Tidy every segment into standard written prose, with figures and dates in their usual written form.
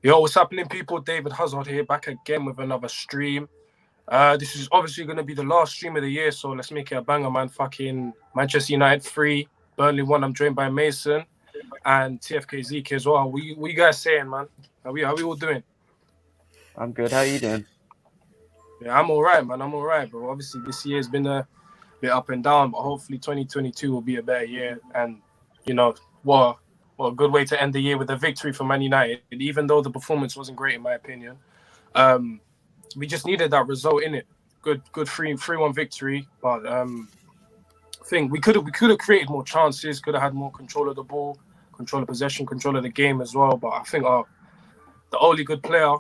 Yo, what's happening, people? David Hazard here, back again with another stream. This is obviously going to be the last stream of the year, so let's make it a banger, man. Fucking Manchester United 3, Burnley 1. I'm joined by Mason and TFK Zeke as well. What you guys saying, man? How we all doing? I'm good. How are you doing? Yeah, I'm all right, man. I'm all right, bro. Obviously, this year's been a bit up and down, but hopefully 2022 will be a better year. And, you know, what a good way to end the year with a victory for Man United, even though the performance wasn't great, in my opinion. We just needed that result in it. Good 3-1 victory. But I think we could have created more chances, could have had more control of the ball, control of possession, control of the game as well. But I think the only good player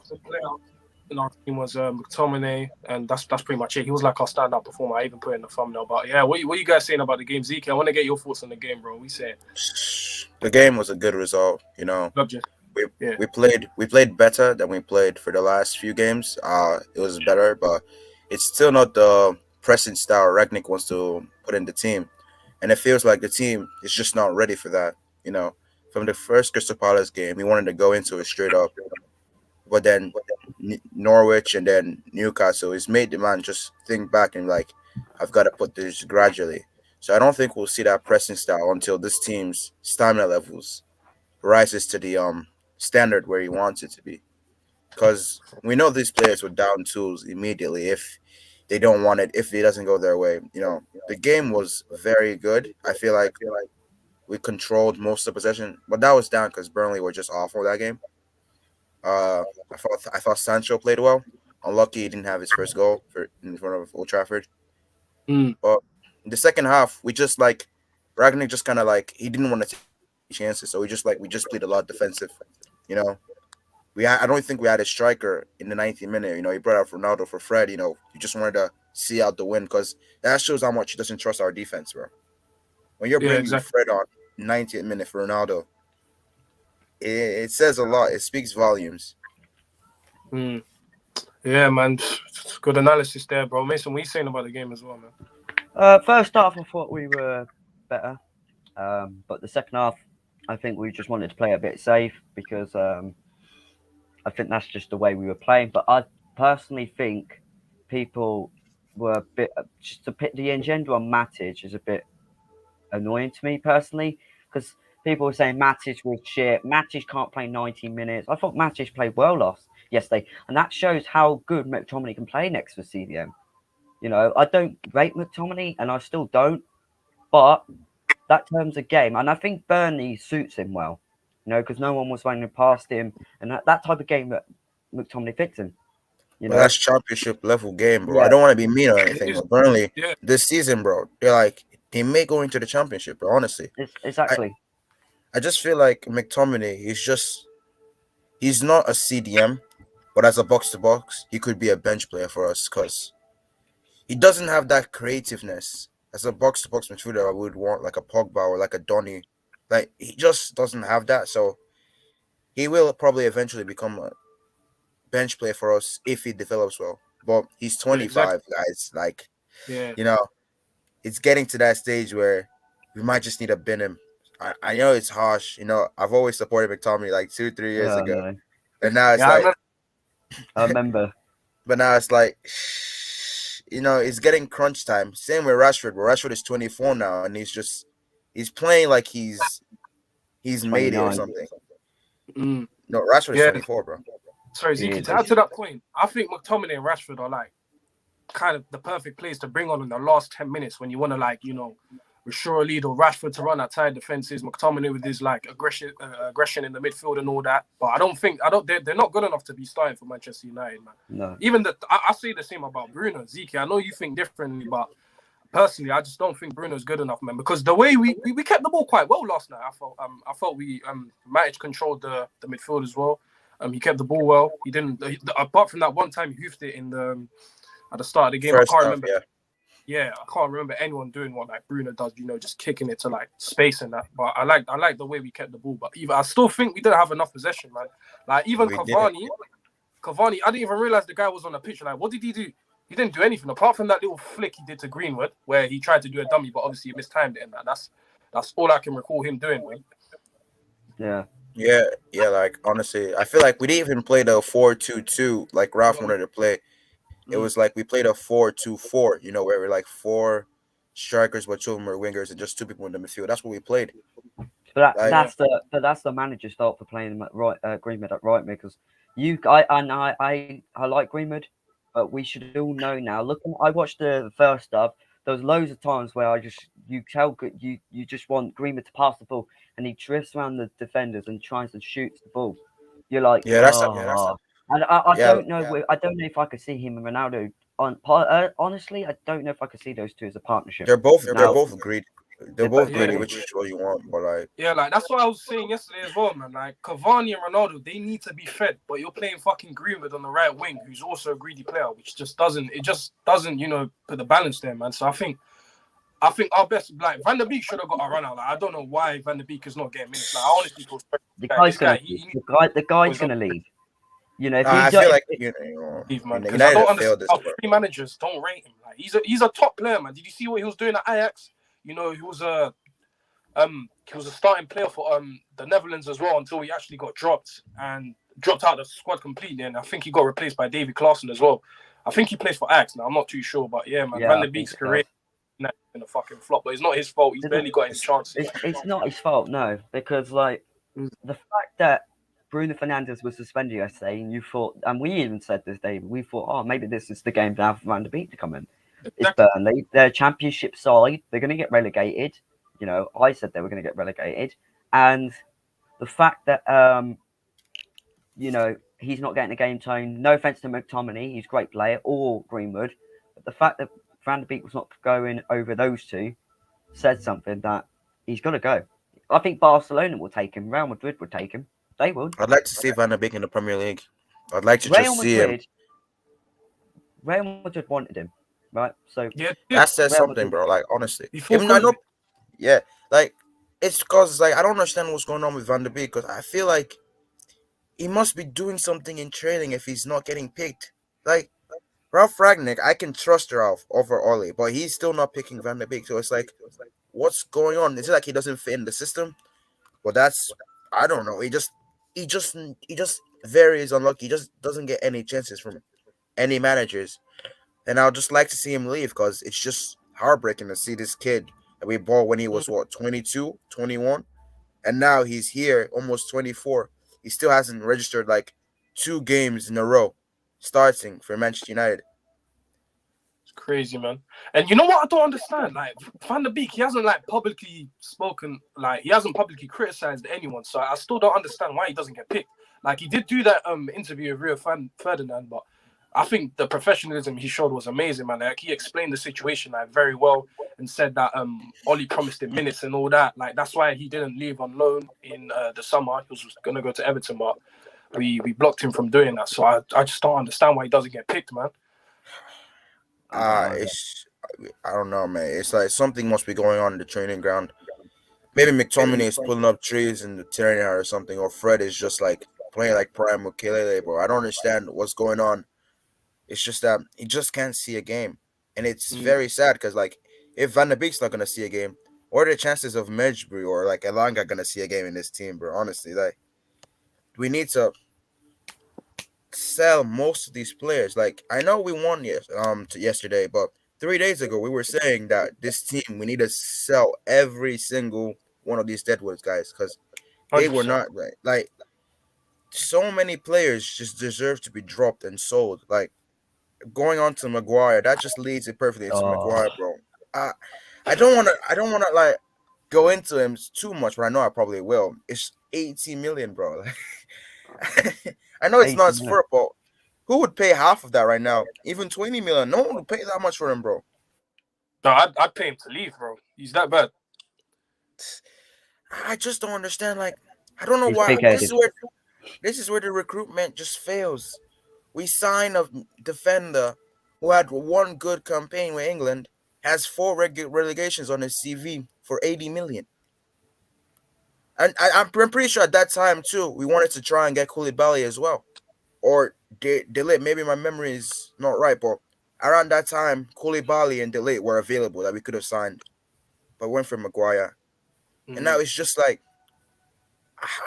in our team was McTominay, and that's pretty much it. He was like our standout performer. I even put it in the thumbnail. But yeah, what you guys saying about the game, Zeke? I want to get your thoughts on the game, bro. We saying the game was a good result. You know, we played better than we played for the last few games. It was better, but it's still not the pressing style Ragnick wants to put in the team, and it feels like the team is just not ready for that. You know, from the first Crystal Palace game, we wanted to go into it straight up. But then Norwich and then Newcastle has made the man just think back and like, I've got to put this gradually. So I don't think we'll see that pressing style until this team's stamina levels rises to the standard where he wants it to be. Because we know these players would down tools immediately if they don't want it, if it doesn't go their way. You know, the game was very good. I feel like we controlled most of the possession, but that was down because Burnley were just awful that game. I thought Sancho played well. Unlucky he didn't have his first goal in front of Old Trafford. But in the second half, we just like Ragnick just kind of like he didn't want to take chances, so we just played a lot defensive. You know, I don't think we had a striker in the 90th minute. You know, he brought out Ronaldo for Fred. You know, he just wanted to see out the win because that shows how much he doesn't trust our defense, bro. When you're bringing Fred on 90th minute for Ronaldo. It says a lot. It speaks volumes. Yeah, man. Good analysis there, bro. Mason, what are you saying about the game as well, man? First half, I thought we were better. But the second half, I think we just wanted to play a bit safe because I think that's just the way we were playing. But I personally think people were a bit... Just to pick the agenda on Matic is a bit annoying to me personally because... People were saying Matic was shit. Matic can't play 90 minutes. I thought Matic played well yesterday. And that shows how good McTominay can play next for CDM. You know, I don't rate McTominay, and I still don't. But that terms of game. And I think Burnley suits him well. You know, because no one was running past him. And that type of game that McTominay fits him. You know? Well, that's championship level game, bro. Yeah. I don't want to be mean or anything. But Burnley, this season, bro, they may go into the championship, bro, honestly. Exactly. I just feel like McTominay, he's not a CDM, but as a box-to-box, he could be a bench player for us because he doesn't have that creativeness. As a box-to-box midfielder, I would want like a Pogba or like a Donny. Like, he just doesn't have that, so he will probably eventually become a bench player for us if he develops well. But he's 25, guys. Like, you know, it's getting to that stage where we might just need to bin him. I know it's harsh. You know, I've always supported McTominay like 2-3 years ago. No. And now it's I remember. But now it's like, you know, it's getting crunch time. Same with Rashford. But Rashford is 24 now, and he's playing like he's made it or something. No, Rashford is 24, bro. Sorry, Zeke, to add to that point, I think McTominay and Rashford are like kind of the perfect players to bring on in the last 10 minutes when you want to, like, you know, restore a lead, or Rashford to run outside defenses, McTominay with his like aggression in the midfield and all that. But they're not good enough to be starting for Manchester United, man. No. Even I say the same about Bruno. Zeke, I know you think differently, but personally, I just don't think Bruno's good enough, man. Because the way we kept the ball quite well last night, I felt we Matic controlled the midfield as well. He kept the ball well. He didn't apart from that one time he hoofed it at the start of the game. First I can't remember. Yeah, I can't remember anyone doing what like Bruno does, you know, just kicking it to like space and that. But I like the way we kept the ball. But I still think we didn't have enough possession, man. Like even Cavani, I didn't even realize the guy was on the pitch. Like, what did he do? He didn't do anything apart from that little flick he did to Greenwood, where he tried to do a dummy, but obviously he mistimed it. And that's all I can recall him doing, man. Yeah, Yeah. Like honestly, I feel like we didn't even play the 4-2-2 like Ralph wanted to play. It was like we played a 4-2-4. You know, where we're like four strikers, but two of them are wingers, and just two people in the midfield. That's what we played. But Like, that's the manager's fault for playing him at right Greenwood at right mid because I like Greenwood, but we should all know now. Looking, I watched the first stuff. There was loads of times where you just want Greenwood to pass the ball, and he drifts around the defenders and tries to shoot the ball. You're like, and I don't know. I don't know if I could see him and Ronaldo honestly, I don't know if I could see those two as a partnership. they're both greedy. They're both greedy, which is what you want. But like, like that's what I was saying yesterday as well, man. Like Cavani and Ronaldo, they need to be fed, but you're playing fucking Greenwood on the right wing, who's also a greedy player, which just doesn't put the balance there, man. So I think our best, like Van der Beek should have got a run out. Like I don't know why Van der Beek is not getting minutes. Like I honestly feel the guy's gonna leave. You know, if I feel like because I don't understand how three managers don't rate him. Like he's a top player, man. Did you see what he was doing at Ajax? You know, he was a starting player for the Netherlands as well until he actually got dropped out of the squad completely. And I think he got replaced by David Klaassen as well. I think he plays for Ajax now. I'm not too sure, but yeah, man, Van der Beek's career in a fucking flop. But it's not his fault. He's barely got any chances. It's not his fault, no, because like the fact that Bruno Fernandes was suspended yesterday, and you thought, and we even said this, David, we thought, oh, maybe this is the game to have Van der Beek to come in. It's Burnley, they're championship side, they're going to get relegated. You know, I said they were going to get relegated, and the fact that you know, he's not getting a game time. No offense to McTominay, he's a great player, or Greenwood, but the fact that Van der Beek was not going over those two said something that he's got to go. I think Barcelona will take him. Real Madrid will take him. They will. I'd like to see Van der Beek in the Premier League. I'd like to just see him. Real Madrid wanted him, right? So that says Real something, Madrid, bro. Like honestly, even I know, like it's because like I don't understand what's going on with Van der Beek because I feel like he must be doing something in training if he's not getting picked. Like Ralph Rangnick, I can trust Ralph over Ole, but he's still not picking Van der Beek. So it's like, what's going on? Is it like he doesn't fit in the system? Well, I don't know. He just very unlucky. He just doesn't get any chances from any managers. And I'd just like to see him leave because it's just heartbreaking to see this kid that we bought when he was 22, 21, and now he's here almost 24. He still hasn't registered like 2 games in a row starting for Manchester United. It's crazy, man. And you know what I don't understand? Like Van der Beek, he hasn't like publicly spoken, like he hasn't publicly criticized anyone. So I still don't understand why he doesn't get picked. Like he did do that interview with Rio Ferdinand, but I think the professionalism he showed was amazing, man. Like he explained the situation like very well and said that Oli promised him minutes and all that. Like that's why he didn't leave on loan in the summer. He was gonna go to Everton, but we blocked him from doing that. So I just don't understand why he doesn't get picked, man. I don't know, man. It's like something must be going on in the training ground. Maybe McTominay is pulling up trees in the terrain or something, or Fred is just like playing like prime Mukelele, bro. I don't understand what's going on. It's just that he just can't see a game, and it's very sad because like if Van der Beek's not gonna see a game, what are the chances of Medjbury or like Elanga gonna see a game in this team, bro? Honestly, like we need to sell most of these players. Like I know we won yesterday, but 3 days ago we were saying that this team we need to sell every single one of these Deadwoods guys because they were not right. Like so many players just deserve to be dropped and sold. Like going on to Maguire, that just leads it perfectly into Maguire, bro. I don't wanna like go into him too much, but I know I probably will. It's 80 million, bro. I know it's not his fault, but who would pay half of that right now? Even 20 million. No one would pay that much for him, bro. No, I'd pay him to leave, bro. He's that bad. I just don't understand. Like, I don't know why. This is where the recruitment just fails. We sign a defender who had one good campaign with England, has 4 relegations on his CV for 80 million. And I'm pretty sure at that time, too, we wanted to try and get Koulibaly as well. Or De Ligt. Maybe my memory is not right, but around that time, Koulibaly and De Ligt were available that we could have signed. But went for Maguire. And now it's just like,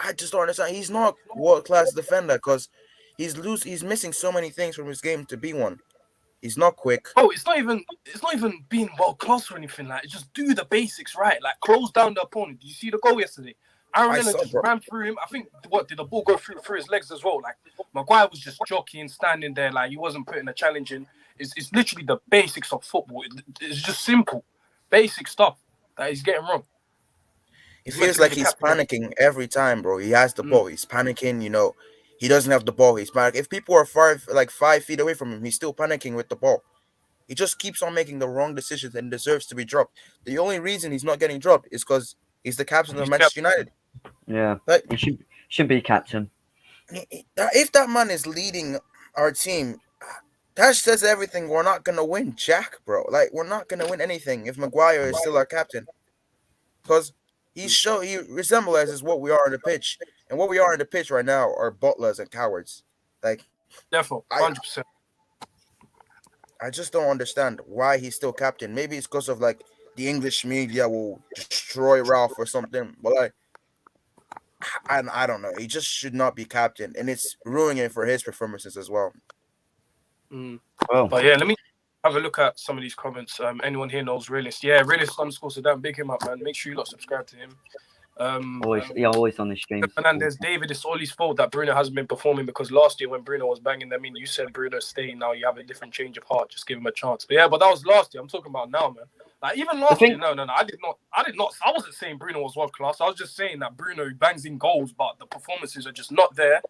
I just don't understand. He's not world-class defender because he's missing so many things from his game to be one. He's not quick. Oh, it's not even being world class or anything. Like, just do the basics right. Like, close down the opponent. Did you see the goal yesterday? Aaron Lennon just ran through him. I think did the ball go through his legs as well? Like, Maguire was just jockeying, standing there, like he wasn't putting a challenge in. It's literally the basics of football. It's just simple, basic stuff that he's getting wrong. It feels like he's panicking every time, bro. He has the ball. He's panicking, He doesn't have the ball. He's panicking. If people are 5 feet away from him, he's still panicking with the ball. He just keeps on making the wrong decisions and deserves to be dropped. The only reason he's not getting dropped is because he's the captain of Manchester United. Yeah, he should be captain. If that man is leading our team, that says everything. We're not gonna win, Jack, bro. Like, we're not gonna win anything if Maguire is still our captain, because he resembles what we are on the pitch, and what we are on the pitch right now are butlers and cowards. Like, definitely, 100%. I just don't understand why he's still captain. Maybe it's because of the English media will destroy Ralph or something, but I don't know. He just should not be captain, and it's ruining it for his performances as well. But yeah, let me have a look at some of these comments. Anyone here knows Realist? Yeah, Realist_Saddam, big him up, man. Make sure you subscribe to him. Always on the stream. Fernandez, David, it's Ollie's fault that Bruno hasn't been performing, because last year when Bruno was banging them in, you said Bruno's staying. Now you have a different change of heart. Just give him a chance. But yeah, but that was last year. I'm talking about now, man. Like, even last year, no. I did not. I wasn't saying Bruno was world class. I was just saying that Bruno bangs in goals, but the performances are just not there.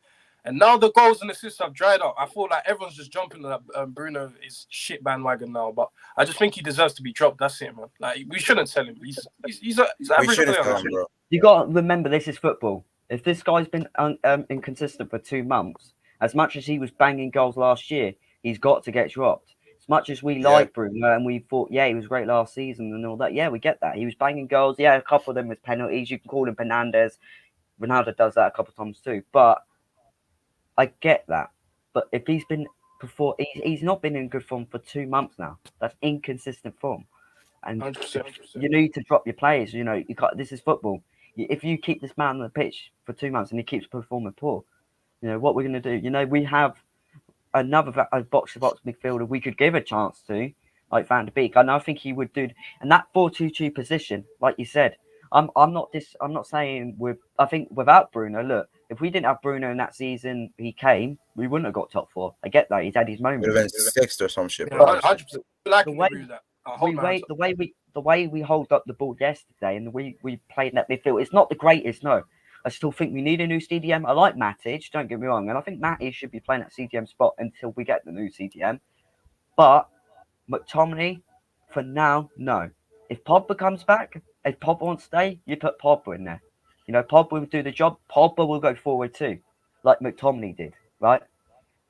And now the goals and assists have dried up. I feel like everyone's just jumping on that Bruno is shit bandwagon now. But I just think he deserves to be dropped. That's it, man. Like, we shouldn't sell him. He's average player. You got to remember, this is football. If this guy's been inconsistent for 2 months, as much as he was banging goals last year, he's got to get dropped. As much as we like Bruno and we thought, he was great last season and all that, we get that. He was banging goals. Yeah, a couple of them with penalties. You can call him Fernandez. Ronaldo does that a couple of times too. But I get that. But if he's not been in good form for 2 months now. That's inconsistent form. And 100%. You need to drop your players. You can't, this is football. If you keep this man on the pitch for 2 months and he keeps performing poor, what we're going to do? We have another box-to-box midfielder we could give a chance to, like Van de Beek. And I think he would do. And that 4-2-2 position, like you said, I'm not saying I think without Bruno, look, if we didn't have Bruno in that season we wouldn't have got top 4. I get that. He's had his moments. Would have been 6th or some shit. 100%. The way we hold up the ball yesterday and the way we played in that midfield, it's not the greatest, no. I still think we need a new CDM. I like Matic, don't get me wrong, and I think Matic should be playing that CDM spot until we get the new CDM. But McTominay, for now, no. If Pogba comes back, if Pogba wants to stay, you put Pogba in there. Pogba will do the job. Pogba will go forward too, like McTominay did, right?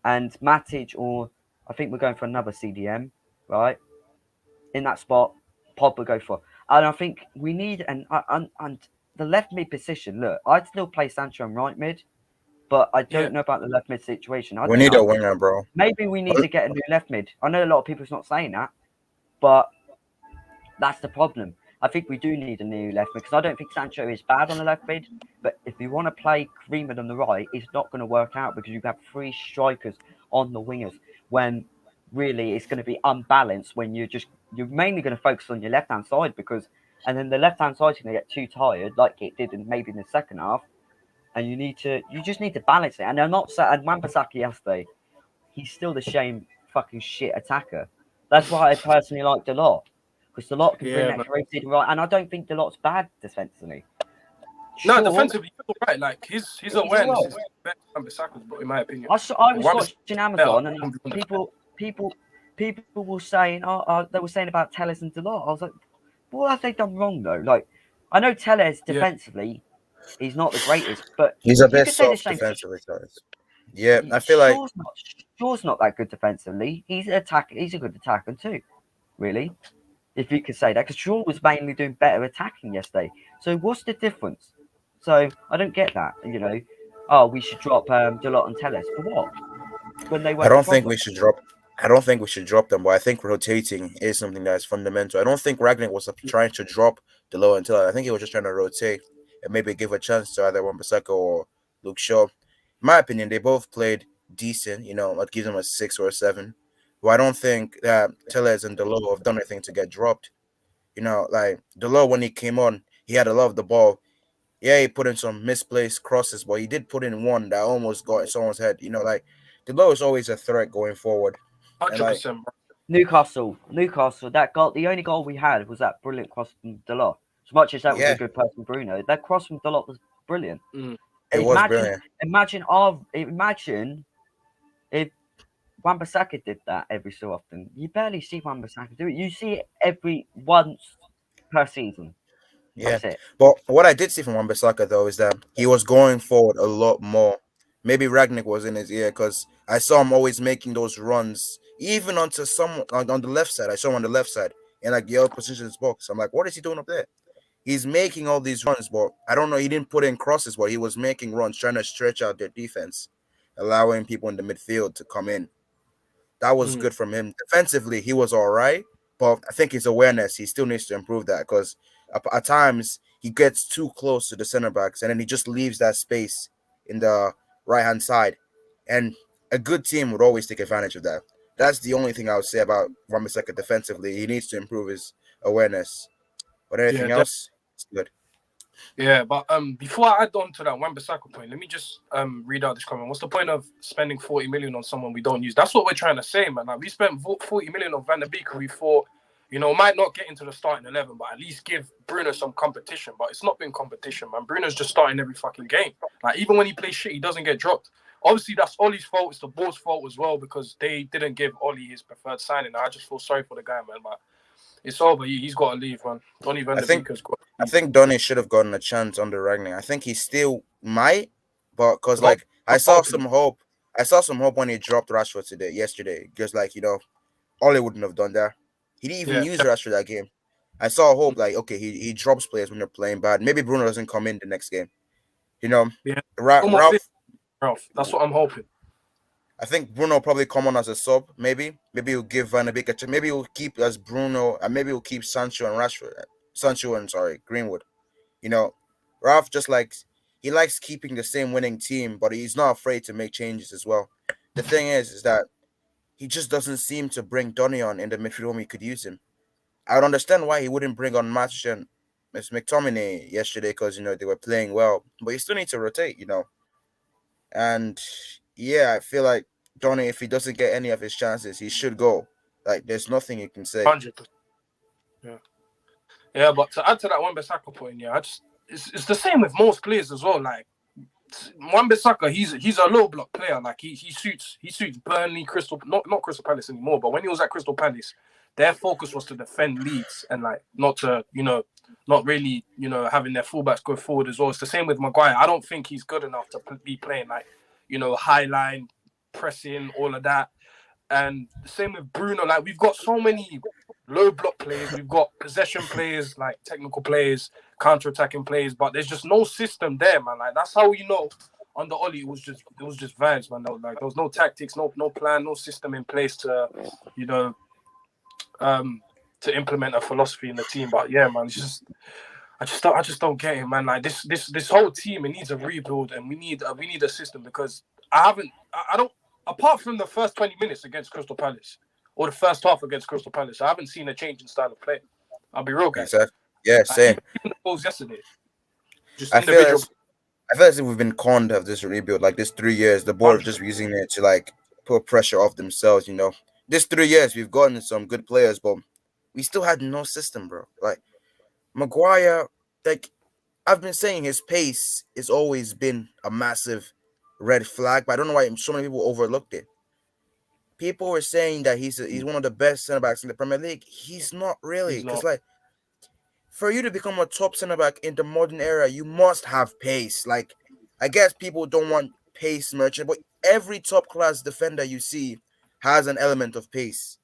And Matic, or I think we're going for another CDM, right? In that spot, Pogba go for. And I think we need and the left mid position. Look, I'd still play Sancho on right mid, but I don't know about the left mid situation. We need a winger, bro. Maybe we need to get a new left mid. I know a lot of people's not saying that, but that's the problem. I think we do need a new left mid because I don't think Sancho is bad on the left mid. But if you want to play Greenwood on the right, it's not going to work out because you have 3 strikers on the wingers when really it's going to be unbalanced when you're mainly going to focus on your left-hand side and then the left-hand side is going to get too tired like it did maybe in the second half, and you just need to balance it. And I'm not saying Wan-Bissaka yesterday, he's still the fucking shit attacker. That's why I personally like Delort, because Delort can bring that rotated right, and I don't think Delort's bad defensively. No, defensively, you're right. Like his awareness is better than Wan-Bissaka's, but in my opinion, I was watching Amazon and people were saying, they were saying about Telles and Delort. I was like, what have they done wrong though? Like, I know Telles defensively, he's not the greatest, but he's a bit soft defensively. Yeah, I feel like Shaw's not that good defensively. He's a good attacker too, really, if you could say that, because Shaw was mainly doing better attacking yesterday. So what's the difference? So I don't get that. We should drop Delort and Telles for what? When they I don't think we should drop them, but I think rotating is something that is fundamental. I don't think Ragnick was trying to drop Delort and Telles. I think he was just trying to rotate and maybe give a chance to either Wan-Bissaka or Luke Shaw. In my opinion, they both played decent. I'd give them a 6 or a 7. But I don't think that Tellez and Delo have done anything to get dropped. Like Delo, when he came on, he had a lot of the ball. Yeah, he put in some misplaced crosses, but he did put in one that almost got someone's head. Like Delo is always a threat going forward. And like 100%. Newcastle, that goal, the only goal we had was that brilliant cross from Delort. As much as that was a good pass from Bruno, that cross from Delort was brilliant. It was brilliant. Imagine if Wan-Bissaka did that every so often. You barely see Wan-Bissaka do it. You see it every once per season. That's it. But what I did see from Wan-Bissaka though is that he was going forward a lot more. Maybe Ragnick was in his ear because I saw him always making those runs, even onto someone on the left side. I saw him on the left side in like the opposition's box. I'm like, what is he doing up there? He's making all these runs, but I don't know. He didn't put in crosses, but he was making runs, trying to stretch out their defense, allowing people in the midfield to come in. That was good from him. Defensively, he was all right, but I think his awareness, he still needs to improve that because at times he gets too close to the center backs and then he just leaves that space in the right-hand side. And a good team would always take advantage of that. That's the only thing I would say about Wan-Bissaka defensively. He needs to improve his awareness. But anything else, it's good. Yeah, but before I add on to that Wan-Bissaka point, let me just read out this comment. What's the point of spending 40 million on someone we don't use? That's what we're trying to say, man. Like, we spent 40 million on Van der Beek, who we thought, might not get into the starting 11, but at least give Bruno some competition. But it's not been competition, man. Bruno's just starting every fucking game. Like, even when he plays shit, he doesn't get dropped. Obviously, that's Ollie's fault. It's the board's fault as well because they didn't give Ollie his preferred signing. I just feel sorry for the guy, man. But it's over. He's got to leave, man. Donny Van der Beek has got. I think Donny should have gotten a chance under Ragnick. I think he still might, but because like I saw some hope. I saw some hope when he dropped Rashford yesterday. Just like Ollie wouldn't have done that. He didn't even use Rashford that game. I saw hope like okay, he drops players when they're playing bad. Maybe Bruno doesn't come in the next game. Ralph. That's what I'm hoping. I think Bruno will probably come on as a sub. Maybe he'll give Van der Beek a chance. Maybe he'll keep as Bruno, and maybe he'll keep Sancho and Greenwood. Ralph just he likes keeping the same winning team, but he's not afraid to make changes as well. The thing is that he just doesn't seem to bring Donny on in the midfield when he could use him. I would understand why he wouldn't bring on Match and Miss McTominay yesterday because they were playing well, but you still need to rotate, And yeah, I feel like Donny, if he doesn't get any of his chances, he should go. Like, there's nothing you can say. 100%. Yeah, but to add to that Wan-Bissaka point, it's the same with most players as well. Like Wan-Bissaka, he's a low block player. Like he suits Burnley, not Crystal Palace anymore. But when he was at Crystal Palace, their focus was to defend leads and like not to not really having their fullbacks go forward as well. It's the same with Maguire. I don't think he's good enough to be playing like high line pressing, all of that. And the same with Bruno. Like we've got so many low block players, we've got possession players, like technical players, counter-attacking players, but there's just no system there, man. Like that's how under Ollie it was just vibes, man. There was no tactics, no plan, no system in place to to implement a philosophy in the team. But yeah, man, it's just I just don't get it, man. Like this whole team, it needs a rebuild, and we need a system because I don't apart from the first 20 minutes against Crystal Palace or the first half against Crystal Palace, I haven't seen a change in style of play. I'll be real, guys. Exactly. Yeah, same. Even the goals yesterday. Just I feel as if we've been conned of this rebuild. Like this 3 years, the board just using it to like put pressure off themselves. This 3 years we've gotten some good players, but we still had no system, bro. Like Maguire, like I've been saying, his pace has always been a massive red flag, but I don't know why so many people overlooked it. People were saying that he's one of the best center backs in the Premier League. He's not really, because like for you to become a top center back in the modern era, you must have pace. Like I guess people don't want pace merchant, but every top class defender you see has an element of pace.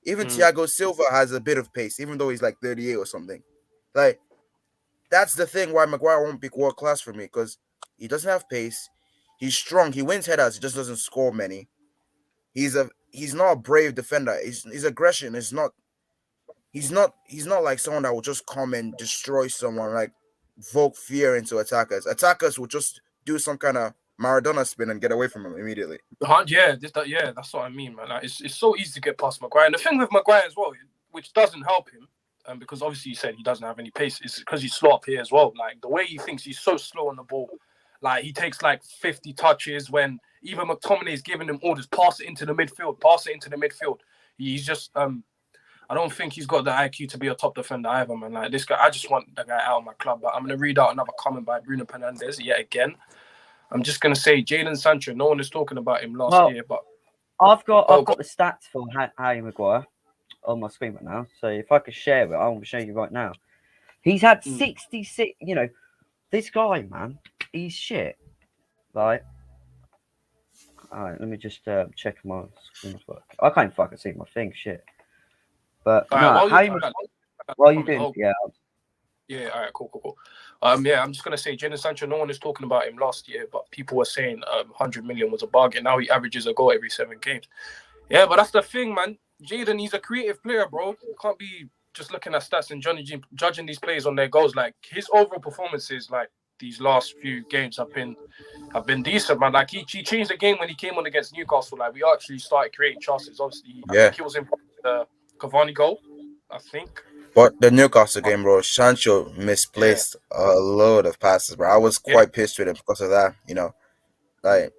Even Thiago Silva has a bit of pace, even though he's like 38 or something. Like that's the thing why Maguire won't be world class for me, because he doesn't have pace. He's strong. He wins headers. He just doesn't score many. He's not a brave defender. His aggression is not. He's not like someone that will just come and destroy someone. Like evoke fear into attackers. Attackers will just do some kind of Maradona spin and get away from him immediately. Yeah, that's what I mean, man. Like, it's so easy to get past Maguire. And the thing with Maguire as well, which doesn't help him, because obviously you said he doesn't have any pace, is because he's slow up here as well. Like, the way he thinks, he's so slow on the ball. Like, he takes like 50 touches when even McTominay is giving him orders, pass it into the midfield. He's just, I don't think he's got the IQ to be a top defender either, man. Like, this guy, I just want the guy out of my club. But I'm going to read out another comment by Bruno Fernandes yet again. I'm just going to say Jadon Sancho, no one is talking about him last year, but... I've got the stats for Harry Maguire on my screen right now. So if I could share it, I will show you right now. He's had 66, this guy, man, he's shit. Right? All right, let me just check my screen. I can't fucking see my thing, shit. But Harry Maguire, what are you doing? Yeah, all right, cool. Yeah, I'm just going to say Jadon Sancho, no one is talking about him last year, but people were saying 100 million was a bargain. Now he averages a goal every 7 games. Yeah, but that's the thing, man. Jadon, he's a creative player, bro. You can't be just looking at stats and judging these players on their goals. Like, his overall performances, like, these last few games have been decent, man. Like, he changed the game when he came on against Newcastle. Like, we actually started creating chances. Obviously, I think he was in the Cavani goal, I think. But the Newcastle game, bro, Sancho misplaced a load of passes, bro. I was quite pissed with him because of that, Like,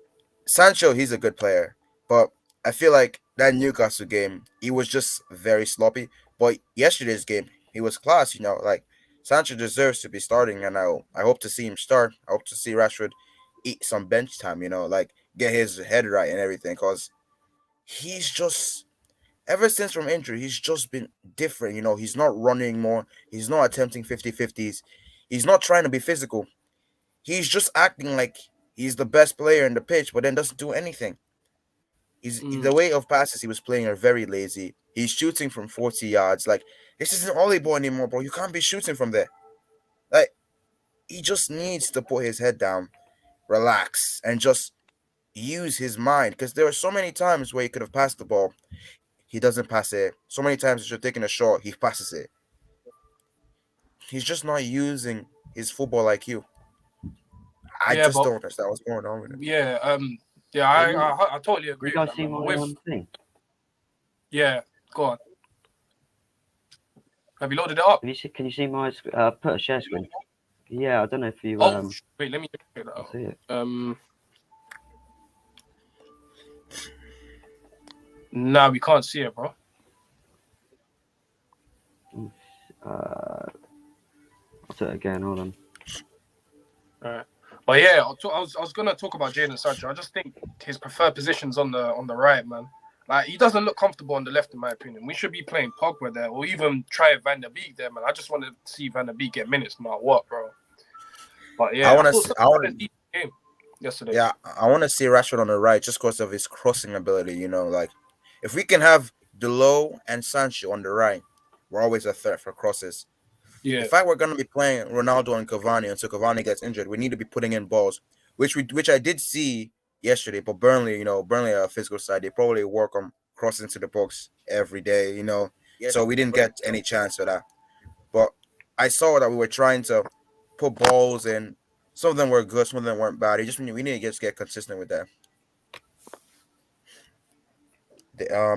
Sancho, he's a good player. But I feel like that Newcastle game, he was just very sloppy. But yesterday's game, he was class, Like, Sancho deserves to be starting, and I hope to see him start. I hope to see Rashford eat some bench time, like, get his head right and everything. Because he's just... Ever since from injury, he's just been different. He's not running more. He's not attempting 50-50s. He's not trying to be physical. He's just acting like he's the best player in the pitch, but then doesn't do anything. The way of passes he was playing are very lazy. He's shooting from 40 yards. Like, this isn't volleyball anymore, bro. You can't be shooting from there. Like, he just needs to put his head down, relax, and just use his mind. Because there are so many times where he could have passed the ball. He doesn't pass it. So many times as you're taking a shot, he passes it. He's just not using his football IQ. I don't understand what's going on with it. Yeah, I totally agree. You guys see my thing? Yeah, go on. Have you loaded it up? Can you see my put a share screen? Yeah, I don't know if you. Wait, let me check that out. See it. No, we can't see it, bro. I'll do it again. Hold on. All right. But yeah, I was gonna talk about Jadon Sancho. I just think his preferred position's on the right, man. Like, he doesn't look comfortable on the left, in my opinion. We should be playing Pogba there, or even try Van der Beek there, man. I just want to see Van der Beek get minutes, no matter what, bro. But yeah, I want to see game yesterday. Yeah, I want to see Rashford on the right just because of his crossing ability. Like, if we can have Delo and Sancho on the right, we're always a threat for crosses. Yeah. In fact, we're going to be playing Ronaldo and Cavani until Cavani gets injured. We need to be putting in balls, which I did see yesterday. But Burnley, Burnley are a physical side. They probably work on crossing to the box every day, Yeah, so we didn't get any chance for that. But I saw that we were trying to put balls in. Some of them were good, some of them weren't bad. We need to just get consistent with that.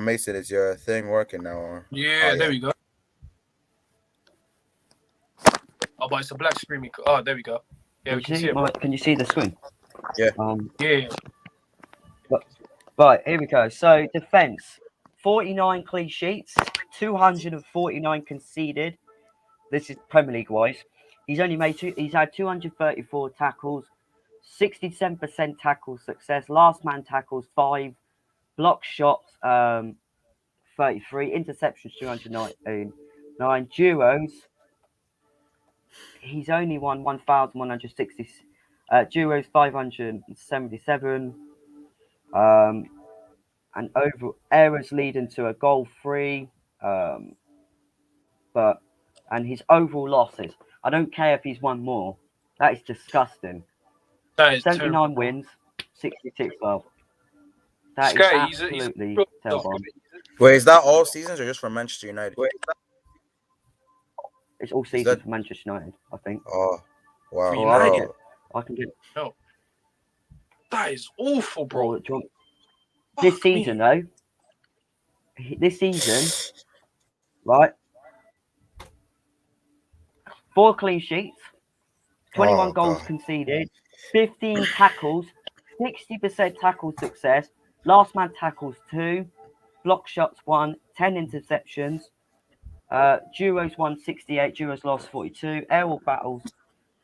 Mason, is your thing working now? Or? Yeah, there we go. Oh, but it's a black screen. Oh, there we go. Yeah, we can see it. Can you see the screen? Yeah. Yeah. Right, here we go. So, defense, 49 clean sheets, 249 conceded. This is Premier League wise. He's had 234 tackles, 67% tackle success, last man tackles 5, block shots 33, interceptions 299, duos. He's only won 1,160 duos, 577, and over errors leading to a goal free. And his overall losses, I don't care if he's won more. That is disgusting. That is 79 terrible. wins, 66 love. That Sky, is absolutely terrible. Wait, is that all seasons or just for Manchester United? It's all season for Manchester United, I think. Oh, Wow, United. I can get. No, that is awful, bro. This season, though. This season, right? 4 clean sheets, 21 goals conceded, 15 tackles, 60% tackle success, last man tackles 2, block shots 1, 10 interceptions, duos won 68, duos lost 42, aerial battles.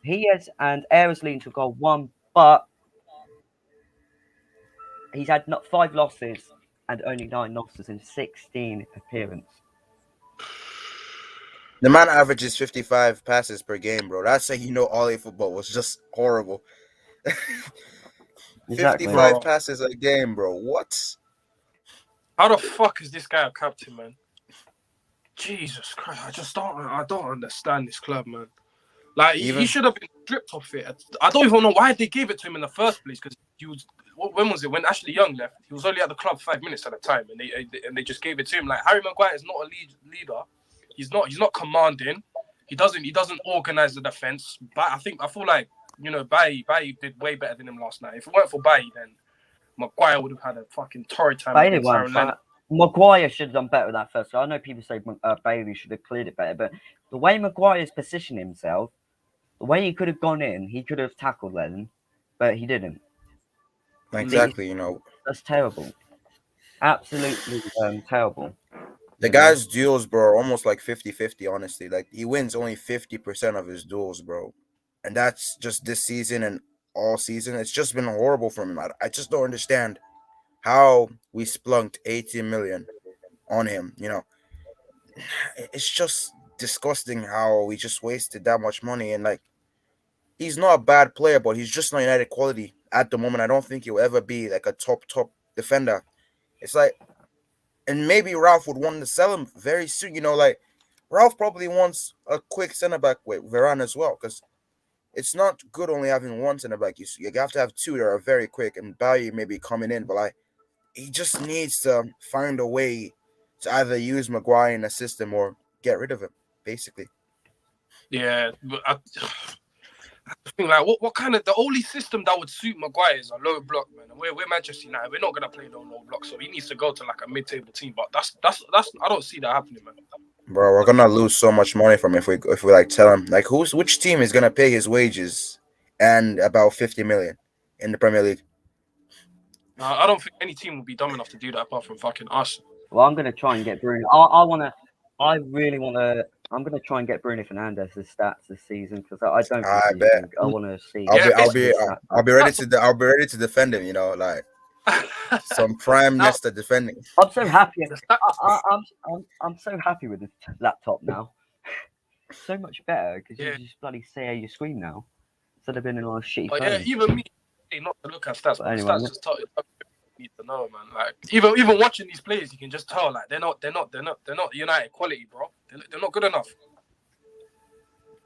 He has and Ayres leaned to goal 1, but he's had 5 losses and only 9 losses in 16 appearances. The man averages 55 passes per game, bro. That's how all football was just horrible. Exactly. 55 passes a game, bro. What? How the fuck is this guy a captain, man? Jesus Christ, I don't understand this club, man. Like, he should have been stripped off it. I don't even know why they gave it to him in the first place, because when was it? When Ashley Young left, he was only at the club 5 minutes at a time, and they just gave it to him. Like, Harry Maguire is not a leader. He's not commanding. He doesn't organize the defense. But I feel like, Bailly did way better than him last night. If it weren't for Bailly, then Maguire would have had a fucking torrid time. Maguire should have done better with that first. I know people say Bailly should have cleared it better, but the way Maguire's positioned himself, the way he could have gone in, he could have tackled Lennon, but he didn't. Exactly, That's terrible. Absolutely terrible. The guy's duels, bro, are almost like 50-50, honestly. Like, he wins only 50% of his duels, bro. And that's just this season and all season. It's just been horrible for him. I just don't understand how we splunked 80 million on him, It's just disgusting how we just wasted that much money. And, like, he's not a bad player, but he's just not United quality at the moment. I don't think he'll ever be, like, a top defender. It's like, and maybe Ralph would want to sell him very soon. Like, Ralph probably wants a quick centre-back with Varane as well, because it's not good only having one centre-back. You have to have 2 that are very quick, and Bailly may be coming in, but, like, he just needs to find a way to either use Maguire in a system or get rid of him, basically. Yeah, but I think, like, what kind of, the only system that would suit Maguire is a low block, man. We're Manchester United. We're not gonna play no low block, so he needs to go to like a mid-table team. But that's I don't see that happening, man. Bro, we're gonna lose so much money from him if we like tell him like which team is gonna pay his wages and about 50 million in the Premier League. I don't think any team will be dumb enough to do that apart from fucking us. Well, I'm gonna try and get Bruno. I'm gonna try and get Bruno Fernandes's stats this season because I don't. I bet. I want to see. I'll be ready to defend him. Like some prime minister defending. I'm so happy. I'm so happy with this laptop now. So much better because you just bloody see your screen now instead of being in a shitty phone. Yeah, even me, not to look at stats, but anyway, stats just tell you need to know, man. Like even watching these players, you can just tell like they're not United quality, bro. They're not good enough.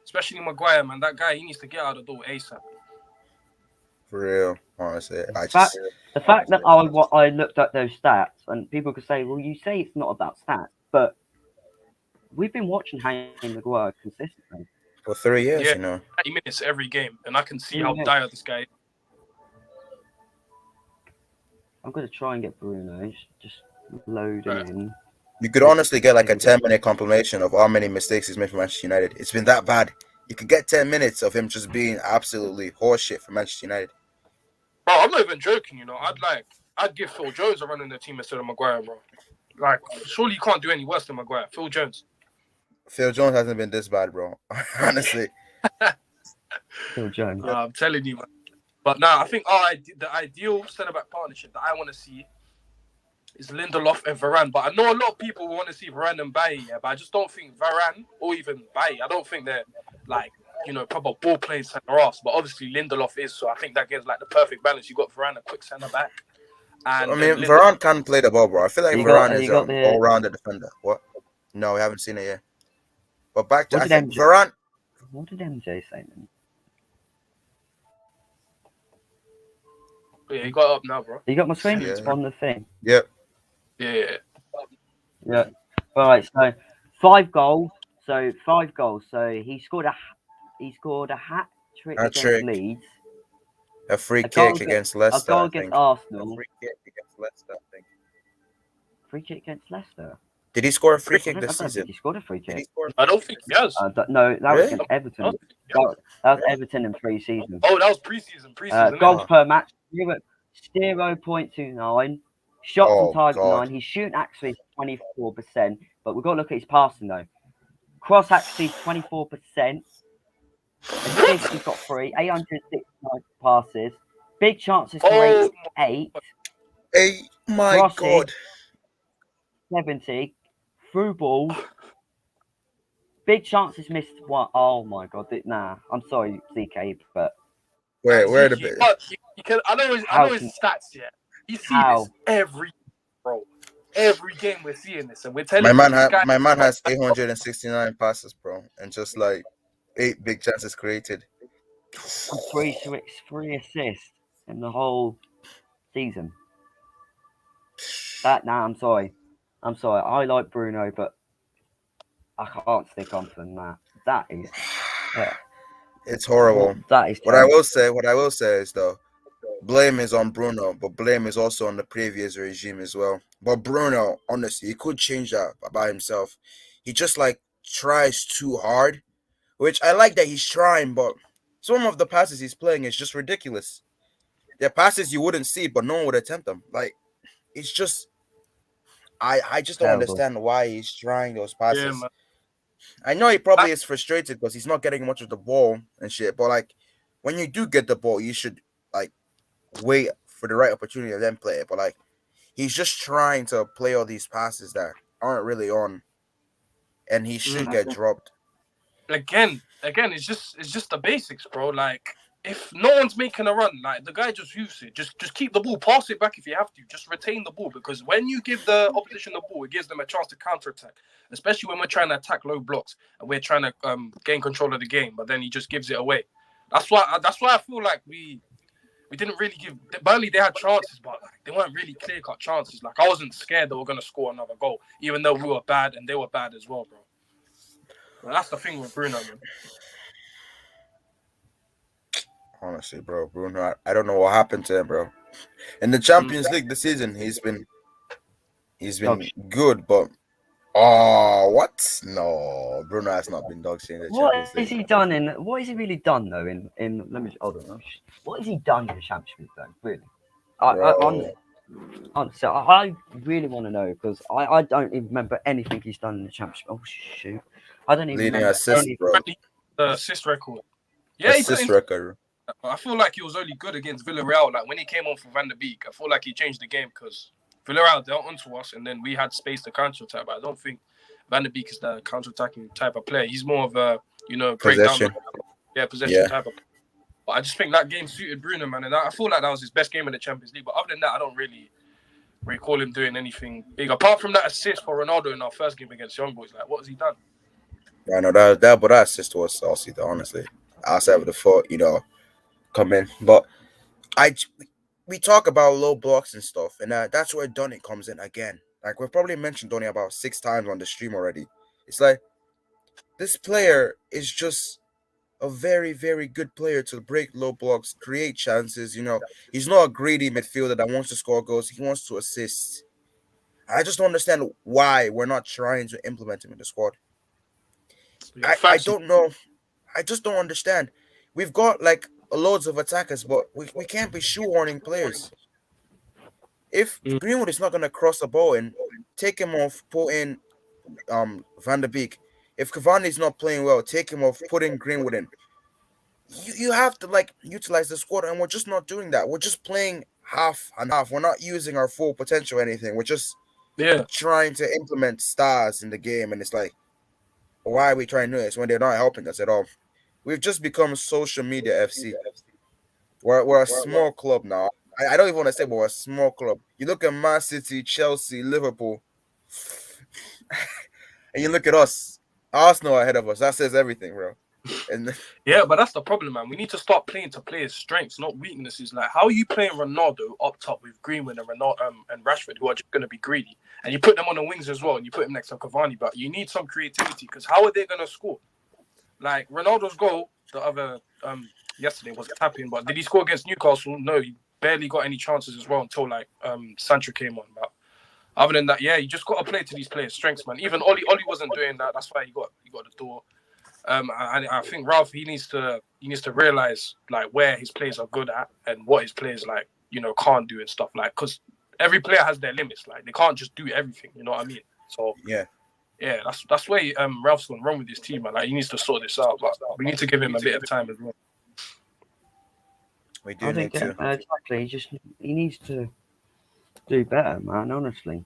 Especially Maguire, man. That guy, he needs to get out of the door ASAP. For real, honestly. The fact that I looked at those stats, and people could say, well, you say it's not about stats, but we've been watching Harry Maguire consistently. For 3 years, 30 minutes every game, and I can see how dire this guy is. I'm going to try and get Bruno. Just load him in. You could honestly get like a 10-minute compilation of how many mistakes he's made for Manchester United. It's been that bad. You could get 10 minutes of him just being absolutely horseshit for Manchester United. Bro, I'm not even joking, I'd give Phil Jones a run in the team instead of Maguire, bro. Like, surely you can't do any worse than Maguire. Phil Jones hasn't been this bad, bro. Honestly. Phil Jones. I'm telling you, man. But now, I think the ideal centre-back partnership that I want to see is Lindelof and Varane. But I know a lot of people want to see Varane and Bailly, but I just don't think Varane or even Bailly, I don't think they're, like, proper ball playing centre-halves. But obviously Lindelof is, so I think that gives, like, the perfect balance. You got Varane, a quick centre-back. And Varane can play the ball, bro. I feel like Varane is an all-rounder defender. What? No, we haven't seen it yet. But back to Varane. What did MJ say then? Yeah, you got it up now, bro. You got my screen on the thing. Yep. Yeah. All right. So 5 goals. So he scored a trick A against trick. Leeds. A free kick against Leicester. A goal I against think. Arsenal. A free kick against Leicester. I think. Free kick against Leicester. Did he score a free I kick this don't think season? he scored a free kick. I don't think he has. No, that was Really? against Everton. No. That was Everton in pre-season. Oh, that was pre-season. Goals per match 0.29. Shots on Oh target God. 9. His shooting accuracy is 24%, but we've got to look at his passing though. Cross accuracy is 24%. Assists, he's got 3. 869 passes. Big chances created 8. Hey, my Crossing, God. 70. Through balls. Big chances missed 1. Oh my God. Nah, I'm sorry, Zeke, but Where Zeke, the bit? but you can. I know his stats. Yeah, you see this every game we're seeing this, and we're telling my man guy, my man has 869 passes, bro, and just like 8 big chances created. 3 assists in the whole season. I'm sorry. I like Bruno, but I can't stick on for that. That is. It's horrible. That is. What I will say is though, blame is on Bruno, but blame is also on the previous regime as well. But Bruno, honestly, he could change that by himself. He just like tries too hard, which I like that he's trying, but some of the passes he's playing is just ridiculous. They're passes you wouldn't see, but no one would attempt them. Like it's just, I just don't understand why he's trying those passes. Yeah, I know he probably is frustrated because he's not getting much of the ball and shit. But like, when you do get the ball, you should like wait for the right opportunity and then play it. But like, he's just trying to play all these passes that aren't really on, and he should get dropped. Again, it's just the basics, bro. Like, if no one's making a run, like the guy just use it. Just keep the ball, pass it back if you have to. Just retain the ball, because when you give the opposition the ball, it gives them a chance to counterattack. Especially when we're trying to attack low blocks and we're trying to gain control of the game, but then he just gives it away. That's why I feel like we didn't really give Burnley. They had chances, but like, they weren't really clear-cut chances. Like, I wasn't scared they were going to score another goal, even though we were bad and they were bad as well, bro. But that's the thing with Bruno, man. Honestly, bro, Bruno, I don't know what happened to him, bro. In the Champions League this season, he's been good, but what? No, Bruno has not been dog shit in the Champions League. What has he really done though? Let me hold on. What has he done in the Champions League though? Really, honestly, I really want to know, because I don't even remember anything he's done in the Champions League. Oh shoot, I don't even remember assist, bro. The assist record. Yeah, assist record. I feel like he was only good against Villarreal. Like when he came on for Van der Beek, I feel like he changed the game, because Villarreal dealt onto us, and then we had space to counter-attack. But I don't think Van der Beek is the counter-attacking type of player. He's more of a, possession. Possession type of player. But I just think that game suited Bruno, man. And I feel like that was his best game in the Champions League. But other than that, I don't really recall him doing anything big. Apart from that assist for Ronaldo in our first game against Young Boys. Like, what has he done? I know that assist was saucy, though, honestly. Outside of the foot, come in. But we talk about low blocks and stuff, and that's where Donny comes in again. Like, we've probably mentioned Donny about 6 times on the stream already. It's like, this player is just a very, very good player to break low blocks, create chances. He's not a greedy midfielder that wants to score goals. He wants to assist. I just don't understand why we're not trying to implement him in the squad. I don't know. I just don't understand. We've got like loads of attackers, but we can't be shoehorning players. If Greenwood is not going to cross the ball and take him off, put in Van der Beek. If Cavani is not playing well, take him off, put in Greenwood in. You have to like utilize the squad, and we're just not doing that. We're just playing half and half. We're not using our full potential or anything. We're just trying to implement stars in the game, and it's like, why are we trying to do this when they're not helping us at all? We've just become social media FC. We're a small club now. I don't even want to say, but we're a small club. You look at Man City, Chelsea, Liverpool, and you look at us. Arsenal ahead of us. That says everything, bro. Yeah, but that's the problem, man. We need to start playing to players' strengths, not weaknesses. Like, how are you playing Ronaldo up top with Greenwood and and Rashford, who are just going to be greedy, and you put them on the wings as well, and you put him next to Cavani? But you need some creativity, because how are they going to score? Like Ronaldo's goal, the other yesterday was a tap-in. But did he score against Newcastle? No, he barely got any chances as well until like Sancho came on. But other than that, yeah, you just got to play to these players' strengths, man. Even Oli wasn't doing that. That's why he got the door. I think Ralph he needs to realize like where his players are good at and what his players like can't do and stuff like, because every player has their limits. Like they can't just do everything. You know what I mean? So yeah, that's where Ralph's gone wrong with his team, man. Like he needs to sort this out, but we need to give him a bit of time as well. We do need to. Exactly. He needs to do better, man. Honestly.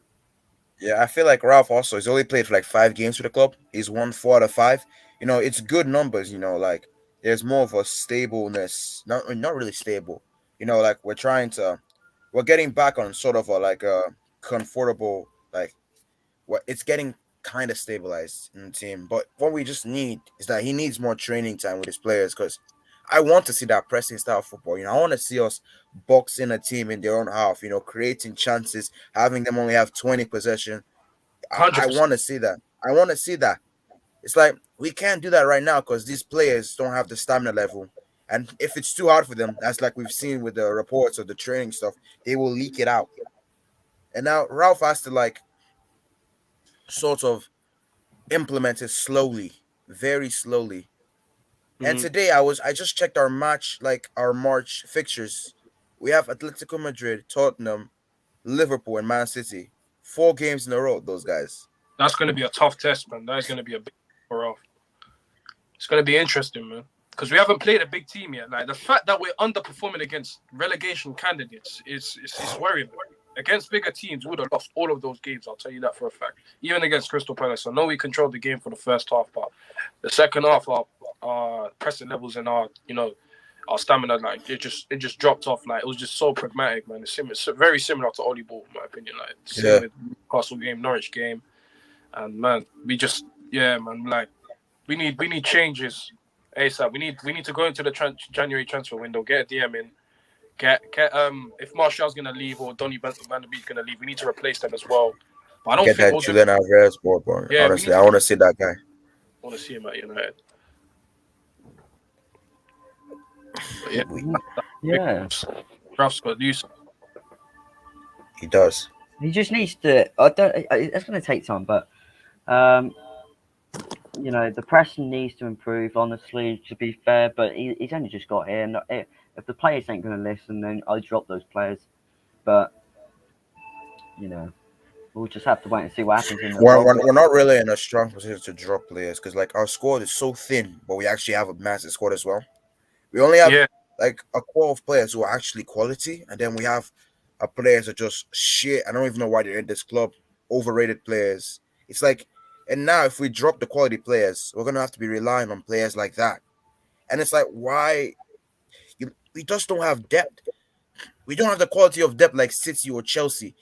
Yeah, I feel like Ralph also, he's only played for like 5 games for the club. He's won 4 out of 5. It's good numbers, like there's more of a stableness. Not really stable. Like we're getting back on sort of a comfortable, like it's getting kind of stabilized in the team. But what we just need is that he needs more training time with his players, because I want to see that pressing style football. I want to see us boxing a team in their own half, creating chances, having them only have 20 possession. I want to see that. I want to see that. It's like we can't do that right now because these players don't have the stamina level. And if it's too hard for them, that's like we've seen with the reports of the training stuff, they will leak it out. And now Ralph has to sort of implement it slowly, very slowly. And today I just checked our March fixtures. We have Atletico Madrid, Tottenham, Liverpool, and Man City. 4 games in a row, those guys. That's going to be a tough test, man. That is going to be a big for off. It's going to be interesting, man, because we haven't played a big team yet. Like the fact that we're underperforming against relegation candidates is worrying. Against bigger teams, we would have lost all of those games. I'll tell you that for a fact. Even against Crystal Palace. I know we controlled the game for the first half, but the second half, our pressing levels and our stamina, like it just dropped off. Like it was just so pragmatic, man. It's very similar to Oli Ball, in my opinion. Like same with Newcastle game, Norwich game, and man, we need changes ASAP. We need to go into the January transfer window, get a DM in. If Martial's gonna leave or Donny Van de Beek's gonna leave, we need to replace them as well. But I don't think that Julian Alvarez board, bro. Yeah, honestly, I want to see that guy. I want to see him at United. Ralph's got use. He does. He just needs to. It's going to take time, but the pressing needs to improve. Honestly, to be fair, but he's only just got here. And if the players ain't going to listen, then I drop those players. But we'll just have to wait and see what happens. We're not really in a strong position to drop players because our squad is so thin, but we actually have a massive squad as well. We only have a core of players who are actually quality, and then we have players that are just shit. I don't even know why they're in this club. Overrated players. It's like, and now if we drop the quality players, we're gonna have to be relying on players like that. And it's like, why? We just don't have depth. We don't have the quality of depth like City or Chelsea.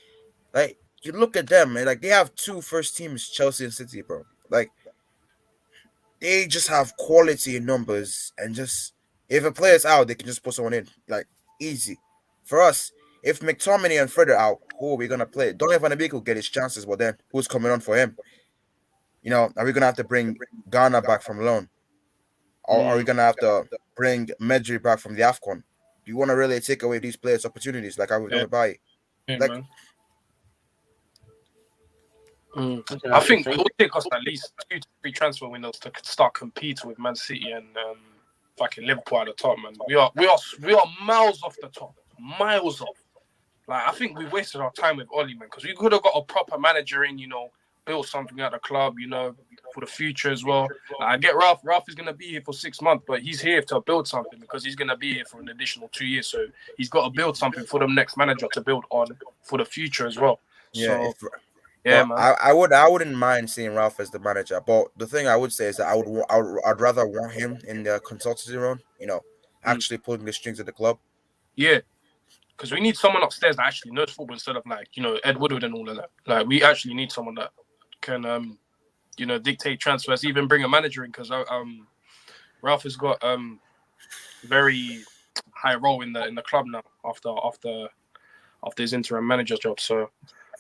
Like you look at them, and they have 2 first teams, Chelsea and City, bro. Like they just have quality in numbers, and just if a player's out, they can just put someone in, like easy. For us, if McTominay and Fred are out, who are we gonna play? Donny Van de Beek will get his chances, but then who's coming on for him? Are we gonna have to bring Ghana back from loan? Or are we gonna have to bring Medri back from the AFCON? Do you want to really take away these players' opportunities like I would do by? I think it will take us at least 2 to 3 transfer windows to start competing with Man City and fucking Liverpool at the top, man. We are miles off the top, miles off. Like I think we wasted our time with Oli, man, because we could have got a proper manager in, build something at the club, for the future as well. I get Ralph. Ralph is going to be here for 6 months, but he's here to build something because he's going to be here for an additional 2 years. So he's got to build something for the next manager to build on for the future as well. Yeah, man. I wouldn't mind seeing Ralph as the manager, but the thing I would say is that I'd rather want him in the consultancy role. Actually pulling the strings of the club. Yeah. Because we need someone upstairs that actually knows football instead of Ed Woodward and all of that. Like we actually need someone that can dictate transfers, even bring a manager in, because Ralph has got very high role in the club now after his interim manager job. So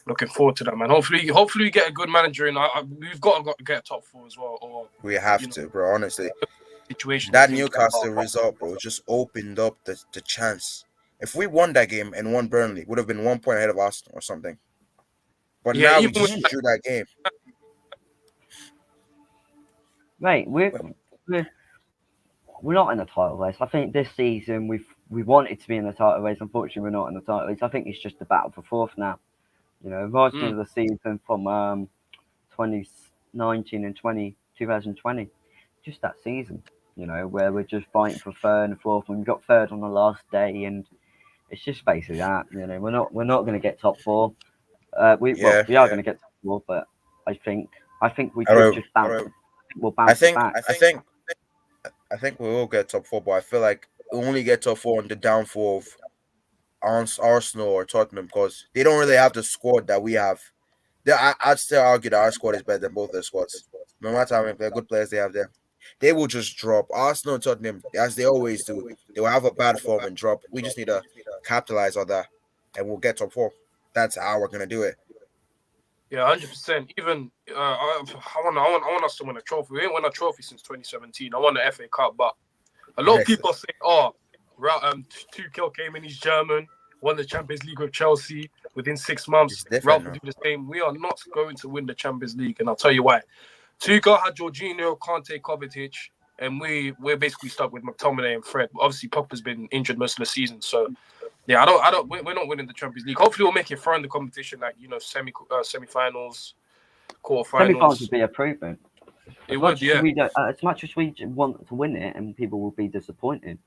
looking forward to that, man. Hopefully we get a good manager in. We've got to get a top 4 as well. Or we have to, bro. Honestly, situation. That Newcastle result, bro, just opened up the chance. If we won that game and won Burnley, it would have been 1 point ahead of Arsenal or something. But now we just drew that game. Mate, we're not in the title race. I think this season we wanted to be in the title race. Unfortunately, we're not in the title race. I think it's just a battle for fourth now. You know, reminds me of the season from 2019 and 2020. Just that season, you know, where we're just fighting for third and fourth, and we got third on the last day, and it's just basically that. You know, we're not going to get top four. We are going to get top four, but I think we could just bounce. We'll bounce back. I think we will get top four, but I feel like we'll only get top four on the downfall of Arsenal or Tottenham because they don't really have the squad that we have. I'd still argue that our squad is better than both their squads. No matter how many good players they have there, they will just drop. Arsenal and Tottenham, as they always do, they will have a bad form and drop. We just need to capitalize on that, and we'll get top four. That's how we're gonna do it. Yeah, 100%. Even I want us to win a trophy. We ain't won a trophy since 2017. I won the FA Cup, but a lot of people say, Tuchel came in, he's German, won the Champions League with Chelsea within 6 months. Ralph will do the same. We are not going to win the Champions League, and I'll tell you why. Tuchel had Jorginho, Kante, Kovacic, and we're basically stuck with McTominay and Fred. Obviously, Pogba's been injured most of the season, so yeah, we're not winning the Champions League. Hopefully, we'll make it far in the competition, like semi-finals, quarterfinals. Semi-finals would be a improvement. It would, yeah. As much as we want to win it, and people will be disappointed,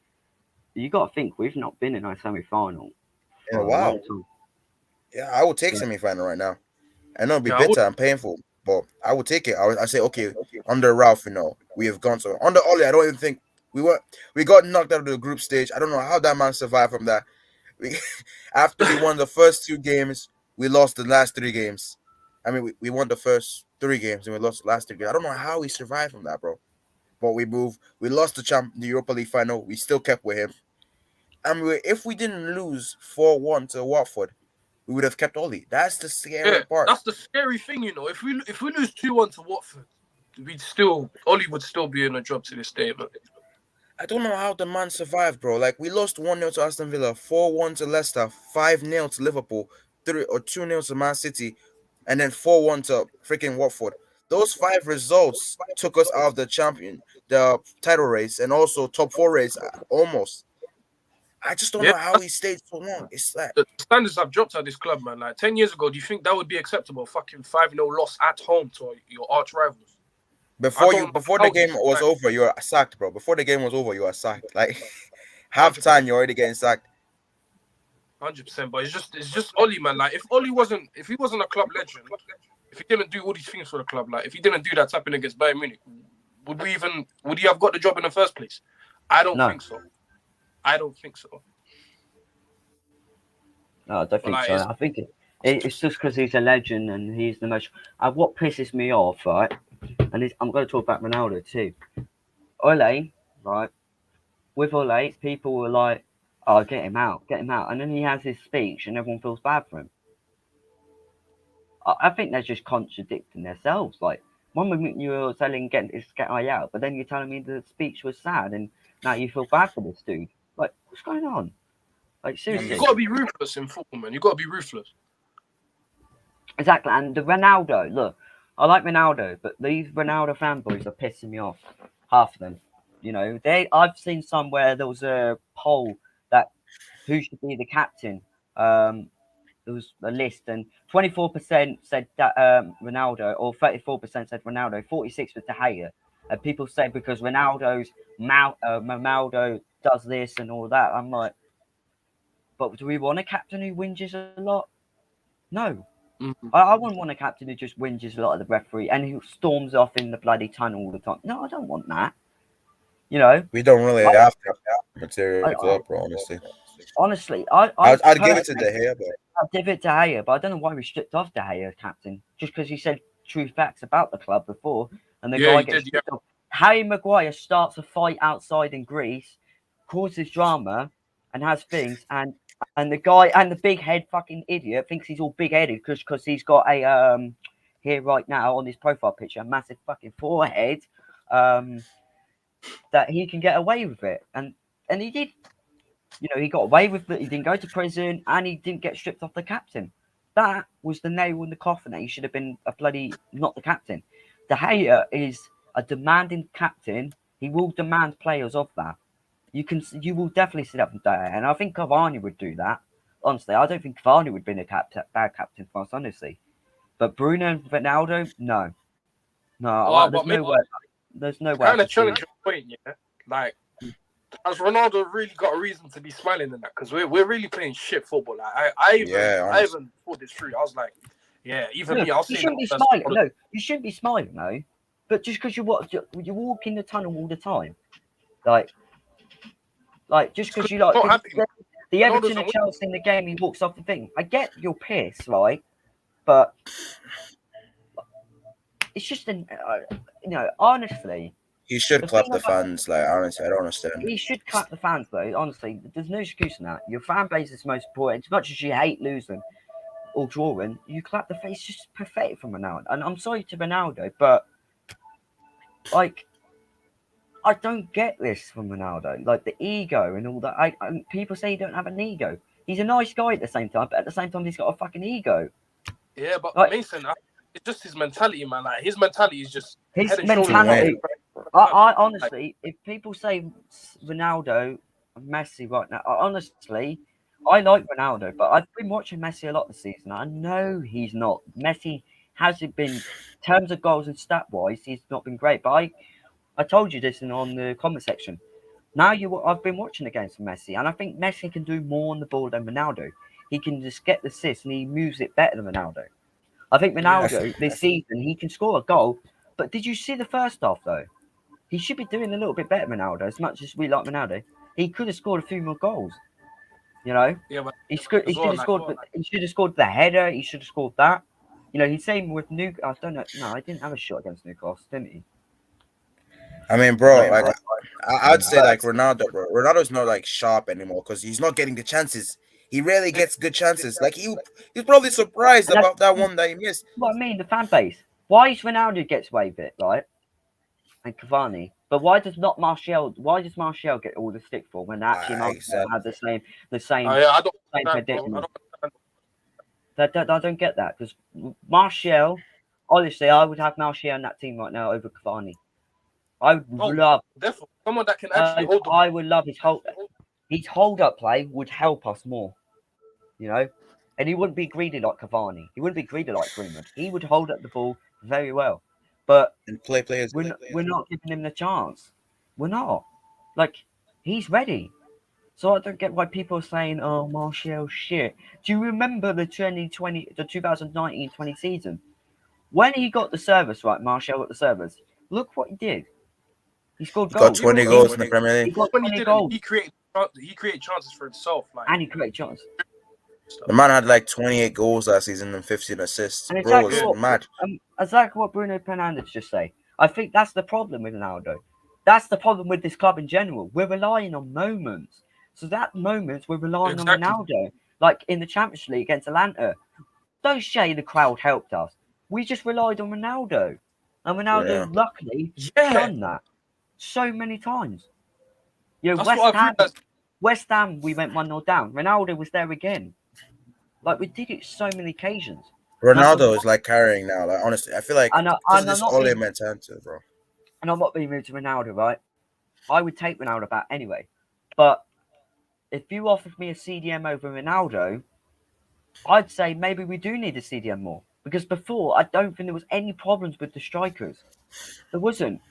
you got to think we've not been in a semi-final. Yeah, wow. Yeah, I would take semi-final right now. I know it'll be bitter and painful, but I would take it. I say, okay, under Ralph, we have gone so. Under Oli, I don't even think we got knocked out of the group stage. I don't know how that man survived from that. After we won the first 2 games, we lost the last 3 games. I mean, we won the first 3 games and we lost the last 3 games. I don't know how we survived from that, bro. But we moved. We lost the Europa League final. We still kept with him. And if we didn't lose 4-1 to Watford, we would have kept Oli. That's the scary part. That's the scary thing, If we lose 2-1 to Watford, Oli would still be in a job to this day, man. I don't know how the man survived, bro. Like, we lost 1-0 to Aston Villa, 4-1 to Leicester, 5-0 to Liverpool, 2-0 to Man City, and then 4-1 to freaking Watford. Those 5 results took us out of the title race, and also top 4 race, almost. I just don't know how he stayed so long. It's like the standards have dropped at this club, man. Like 10 years ago, do you think that would be acceptable? Fucking 5-0 loss at home to your arch rivals. Before the game was over, you were sacked, bro. Before the game was over, you were sacked. Like half time, you're already getting sacked. 100%. But it's just Oli, man. Like if he wasn't a club legend, if he didn't do all these things for the club, like if he didn't do that tapping against Bayern Munich, would he have got the job in the first place? I don't think so. No, I don't think so. I think it's just because he's a legend and he's the most. What pisses me off, right? And I'm going to talk about Ronaldo too. Ole, right? With Ole, people were like, "Oh, get him out," and then he has his speech, and everyone feels bad for him. I think they're just contradicting themselves. Like one moment you were telling get I out, but then you're telling me the speech was sad, and now you feel bad for this dude. Like, what's going on? Like, seriously. You've got to be ruthless in football, man. You've got to be ruthless. Exactly. And the Ronaldo, look, I like Ronaldo, but these Ronaldo fanboys are pissing me off. Half of them. I've seen somewhere there was a poll that who should be the captain. There was a list, and 24% said that Ronaldo, or 34% said Ronaldo, 46% was De Gea. And people say because Ronaldo does this and all that. I'm like, but do we want a captain who whinges a lot? No. Mm-hmm. I wouldn't want a captain who just whinges a lot at the referee and who storms off in the bloody tunnel all the time. No, I don't want that. We don't really have to have material club, bro, honestly. Honestly, I'd give it to De Gea, but I'd give it to De Gea, but I don't know why we stripped off De Gea captain. Just because he said true facts about the club before, and the guy gets stripped off. Harry Maguire starts a fight outside in Greece, causes drama, and has things, and the guy and the big head fucking idiot thinks he's all big headed because he's got a here right now on his profile picture a massive fucking forehead. that he can get away with it, and he did. You know, he got away with it. He didn't go to prison, and he didn't get stripped off the captain. That was the nail in the coffin. That he should have been a bloody not the captain. De Gea is a demanding captain. He will demand players of that. You will definitely see that from De Gea, and I think Cavani would do that. Honestly, I don't think Cavani would be a bad captain for us, honestly. But Bruno and Ronaldo, no. There's no way. There's no way. Kind of challenge your point, yeah. Like, has Ronaldo really got a reason to be smiling in that? Because we're really playing shit football. Like, I even thought this through. I was like, yeah, even me. You shouldn't be smiling. No, you shouldn't be smiling, no. But just because you walk in the tunnel all the time, like just because you like the Everton and Chelsea in the game, he walks off the thing. I get you're pissed, right? But it's just honestly. He should clap the fans. Like, honestly, I don't understand. He should clap the fans, though. Honestly, there's no excuse in that. Your fan base is most important. As much as you hate losing or drawing, you clap the face. Just pathetic from Ronaldo. And I'm sorry to Ronaldo, but like, I don't get this from Ronaldo. Like the ego and all that. People say he don't have an ego. He's a nice guy at the same time, but at the same time, he's got a fucking ego. Yeah, but like, Mason, it's just his mentality, man. Like his mentality is just his mentality. I honestly, if people say Ronaldo, Messi right now, honestly, I like Ronaldo, but I've been watching Messi a lot this season. I know he's not. Messi hasn't been, in terms of goals and stat-wise, he's not been great. But I told you this on the comment section. Now I've been watching the games for Messi, and I think Messi can do more on the ball than Ronaldo. He can just get the assist, and he moves it better than Ronaldo. I think Ronaldo this season, he can score a goal, but did you see the first half though? He should be doing a little bit better than Ronaldo. As much as we like Ronaldo, he could have scored a few more goals. You know, he should have scored. He should have scored the header. He should have scored that. You know, he's saying with I don't know. No, I didn't have a shot against Newcastle, didn't he? I mean, bro, like I'd say like Ronaldo, bro. Ronaldo's not like sharp anymore because he's not getting the chances. He rarely gets good chances. Like he's probably surprised about that one that he missed. What I mean, the fan base. Why is Ronaldo gets away with it, right? And Cavani, but why does Martial? Why does Martial get all the stick for when actually Martial had the same? I don't get that because Martial. Honestly, I would have Martial in that team right now over Cavani. I would love someone that can actually hold. I would love his hold up play would help us more, you know, and he wouldn't be greedy like Cavani. He wouldn't be greedy like Greenwood. He would hold up the ball very well, but we're not giving him the chance. We're not. Like he's ready, so I don't get why people are saying, "Oh, Martial shit." Do you remember the 2019-20 season when he got the service right? Martial got the service. Look what he did. He scored goals. Got 20 goals in the Premier League. He got 20 goals. He created chances for himself. And he created chances. The man had like 28 goals last season and 15 assists. And Bro, was mad. Exactly what Bruno Fernandes just say. I think that's the problem with Ronaldo. That's the problem with this club in general. We're relying on moments. So that moments we're relying on Ronaldo. Like in the Champions League against Atlanta. Don't say the crowd helped us. We just relied on Ronaldo. And Ronaldo luckily done that so many times. You know, West Ham, we went 1-0 down. Ronaldo was there again. Like, we did it so many occasions. Ronaldo is like carrying now. Like, honestly, I feel like this Ole mentality, bro. And I'm not being rude to Ronaldo, right? I would take Ronaldo back anyway. But if you offered me a CDM over Ronaldo, I'd say maybe we do need a CDM more. Because before, I don't think there was any problems with the strikers. There wasn't.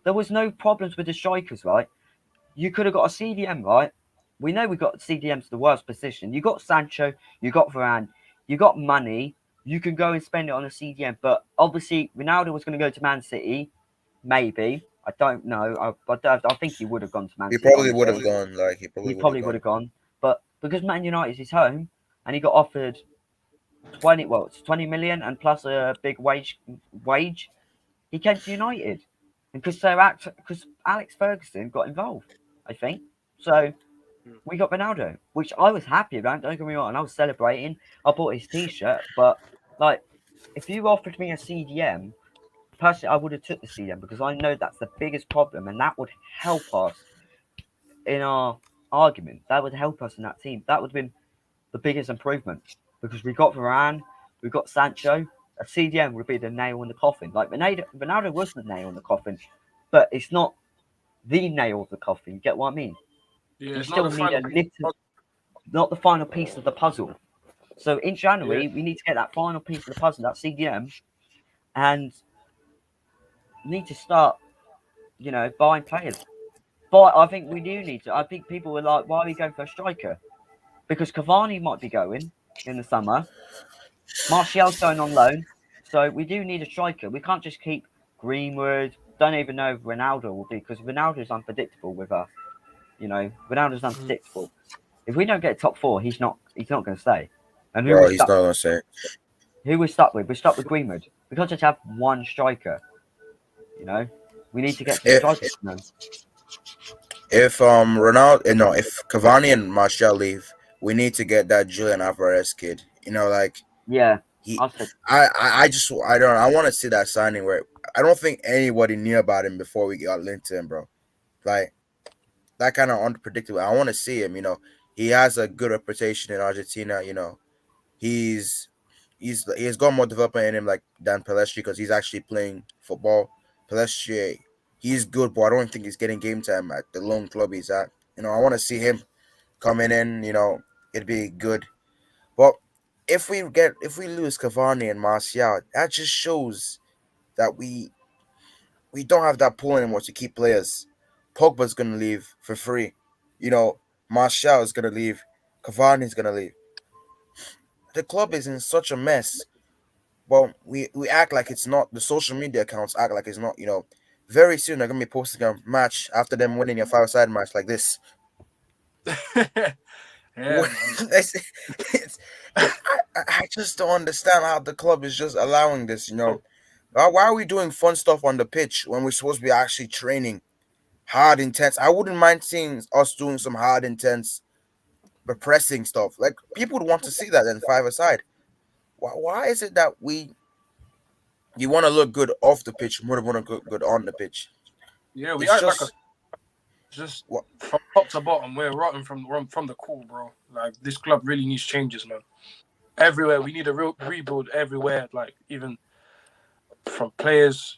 There was no problems with the strikers, right? You could have got a CDM, right? We know we got CDMs to the worst position. You got Sancho, you got Varane, you got money. You can go and spend it on a CDM. But obviously, Ronaldo was going to go to Man City. Maybe. I don't know. I think he would have gone to Man City. He probably would have gone. Like he probably would have gone. But because Man United is his home, and he got offered 20 million and plus a big wage, he came to United. And because Alex Ferguson got involved, I think. So we got Ronaldo, which I was happy about. Don't get me wrong. I was celebrating. I bought his T-shirt. But, like, if you offered me a CDM personally, I would have took the CDM because I know that's the biggest problem, and that would help us in our argument. That would help us in that team. That would have been the biggest improvement because we got Varane, we got Sancho. A CDM would be the nail in the coffin. Like Ronaldo was the nail in the coffin, but it's not the nail of the coffin. You get what I mean? Yeah, We it's still not the need a final. little, not the final piece of the puzzle. So in January, Yeah. we need to get that final piece of the puzzle, that CDM, and need to start, buying players. But I think we do need to. I think people were like, why are we going for a striker? Because Cavani might be going in the summer. Martial's going on loan. So we do need a striker. We can't just keep Greenwood. Don't even know if Ronaldo will be because Ronaldo's unpredictable with us. Ronaldo's unpredictable. If we don't get top 4, he's not going to stay. And who Bro, we're he's stuck not gonna say. Who we're stuck with? We're stuck with Greenwood. We can't just have one striker. We need to get some strikers. If Ronaldo, no, if Cavani and Martial leave, we need to get that Julian Alvarez kid. Yeah, he, I said, I want to see that signing where I don't think anybody knew about him before we got linked to him, bro. Like that kind of unpredictable. I want to see him. He has a good reputation in Argentina. He's he's got more development in him like than Pelestri because he's actually playing football. Pelestri, he's good, but I don't think he's getting game time at the lone club he's at. I want to see him coming in. It'd be good. But if we lose Cavani and Martial, that just shows that we don't have that pull anymore to keep players. Pogba's gonna leave for free. Martial is gonna leave. Cavani's gonna leave. The club is in such a mess. Well, we act like it's not. The social media accounts act like it's not. Very soon they're gonna be posting a match after them winning a 5-side match like this. Yeah, I just don't understand how the club is just allowing this. Why are we doing fun stuff on the pitch when we're supposed to be actually training hard, intense? I wouldn't mind seeing us doing some hard, intense, but pressing stuff. Like people would want to see that in 5-a-side. Why is it that you want to look good off the pitch more than want to look good on the pitch? Yeah, we it's act just, like just from top to bottom. We're rotten from the core, bro. Like this club really needs changes, man. Everywhere we need a real rebuild. Everywhere, like even from players,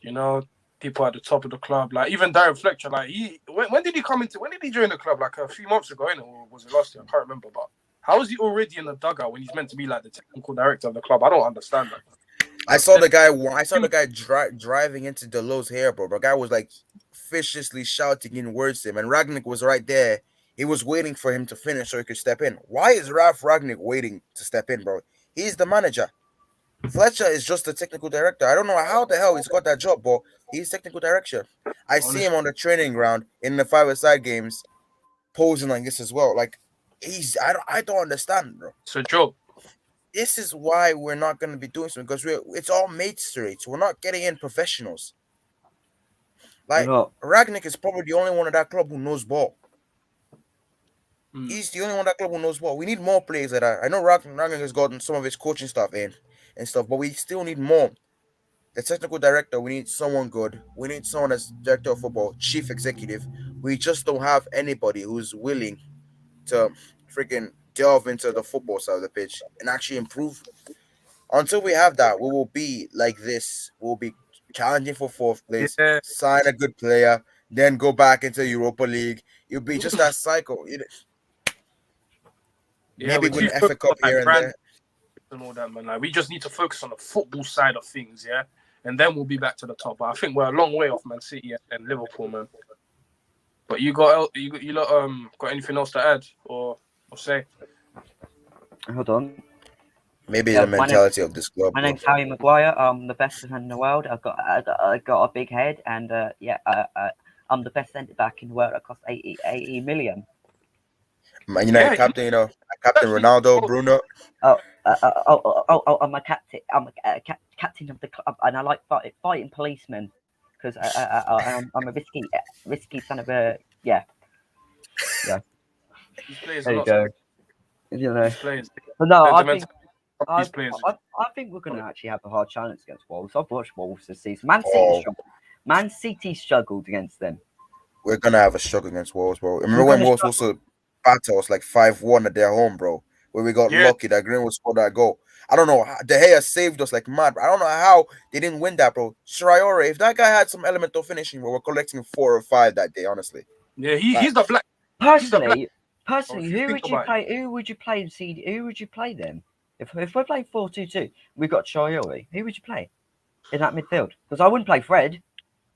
people at the top of the club. Like even Darren Fletcher, like when did he come into? When did he join the club? Like a few months ago, or was it last year? I can't remember. But how is he already in the dugout when he's meant to be like the technical director of the club? I don't understand that. I saw the guy driving into Delo's hair, bro. The guy was like viciously shouting in words to him, and Ragnick was right there. He was waiting for him to finish so he could step in. Why is Ralph Ragnick waiting to step in, bro? He's the manager. Fletcher is just the technical director. I don't know how the hell he's got that job, but he's technical director. I see him on the training ground in the 5-a-side games, posing like this as well. Like I don't understand, bro. It's a job. This is why we're not going to be doing something because it's all mates rates. We're not getting in professionals. Like Ragnick is probably the only one at that club who knows ball. He's the only one at that club who knows ball. We need more players like that. I know Ragnick has gotten some of his coaching stuff in and stuff, but we still need more. The technical director, we need someone good. We need someone as director of football, chief executive. We just don't have anybody who's willing to freaking delve into the football side of the pitch and actually improve. Until we have that, we will be like this. We'll be challenging for 4th place, sign a good player, then go back into Europa League. It'll be just that cycle. Maybe win FA Cup here and there. And all that, man. Like we just need to focus on the football side of things, yeah, and then we'll be back to the top. But I think we're a long way off Man City and Liverpool, man. But you got anything else to add or say? Hold on. Maybe the mentality of this club. My name's Harry Maguire. I'm the best defender in the world. I got a big head, and I'm the best centre back in the world. I cost 80 million. Captain, Captain Ronaldo, Bruno. I'm a captain. I'm a captain of the club, and I like fighting policemen because I'm a risky son of a yeah. There you go. But no, I think I these players. think we're going to actually have a hard challenge against Wolves. I've watched Wolves this season. Man City struggled against them. We're gonna have a struggle against Wolves, bro. Remember when Wolves also battled us like 5-1 at their home, bro? Where we got lucky that Greenwood scored that goal. I don't know. De Gea saved us like mad. I don't know how they didn't win that, bro. Traore, if that guy had some element of finishing, bro, we're collecting 4 or 5 that day, honestly. Yeah, he's the black. Personally, who would you play? Who would you play in CD? Who would you play then? If we're playing 4-2-2, we've got Traore. Who would you play in that midfield? Because I wouldn't play Fred.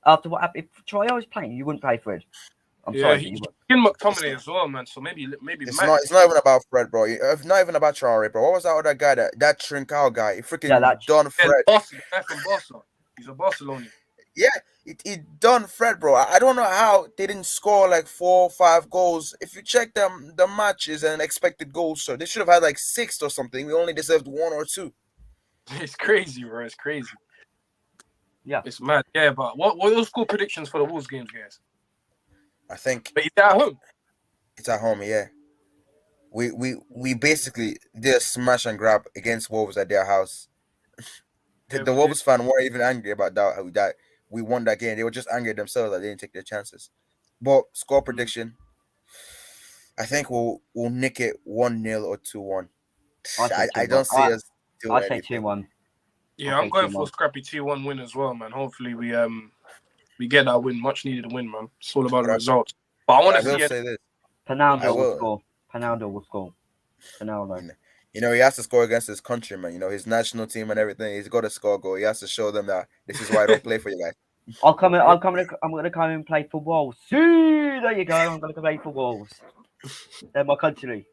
After what happened, if Traore's playing, you wouldn't play Fred. I'm sorry, he's in McTominay as well, man. So maybe it's not even about Fred, bro. It's not even about Traore, bro. What was that other guy? That Trincao guy? He freaking done Fred. The guy from Barcelona. He's a Barcelona. Yeah, he done Fred, bro. I don't know how they didn't score like 4 or 5 goals. If you check the matches and expected goals, so they should have had like 6 or something. We only deserved 1 or 2. It's crazy, bro. It's crazy. Yeah, it's mad. Yeah, but what are your score predictions for the Wolves games, guys? I think. But it's at home. It's at home, yeah. We basically did a smash and grab against Wolves at their house. The Wolves fan weren't even angry about that we won that game. They were just angry at themselves that they didn't take their chances. But score prediction, I think we'll nick it 1-0 or 2-1. I don't see us doing I think 2-1. Yeah, I'm going for a scrappy 2-1 win as well, man. Hopefully we get that win, much needed win, man. It's all about the results. But I want to say this. Ronaldo will score. Ronaldo will score. Ronaldo. You know, he has to score against his countrymen, you know, his national team and everything. He's got to score a goal. He has to show them that this is why I don't play for you guys. I'm gonna come and play for Wolves. See, there you go. I'm gonna play for Wolves. They're my country.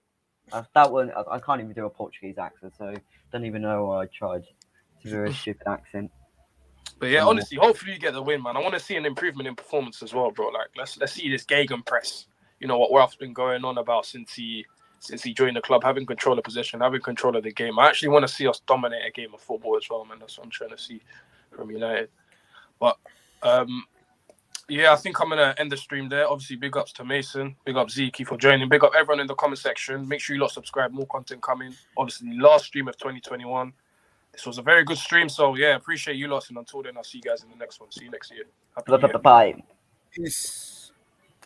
That one I can't even do a Portuguese accent, so don't even know I tried to do a stupid accent. But yeah, honestly, hopefully you get the win, man. I want to see an improvement in performance as well, bro. Like let's see this gegenpress. You know what Ralph's been going on about since he joined the club, having control of possession, having control of the game. I actually want to see us dominate a game of football as well, man. That's what I'm trying to see from United. But yeah, I think I'm gonna end the stream there. Obviously, big ups to Mason, big up Zeke for joining, big up everyone in the comment section. Make sure you lot subscribe, more content coming. Obviously, last stream of 2021. This was a very good stream, so yeah, appreciate you lot. And until then, I'll see you guys in the next one. See you next year. Bye. Peace.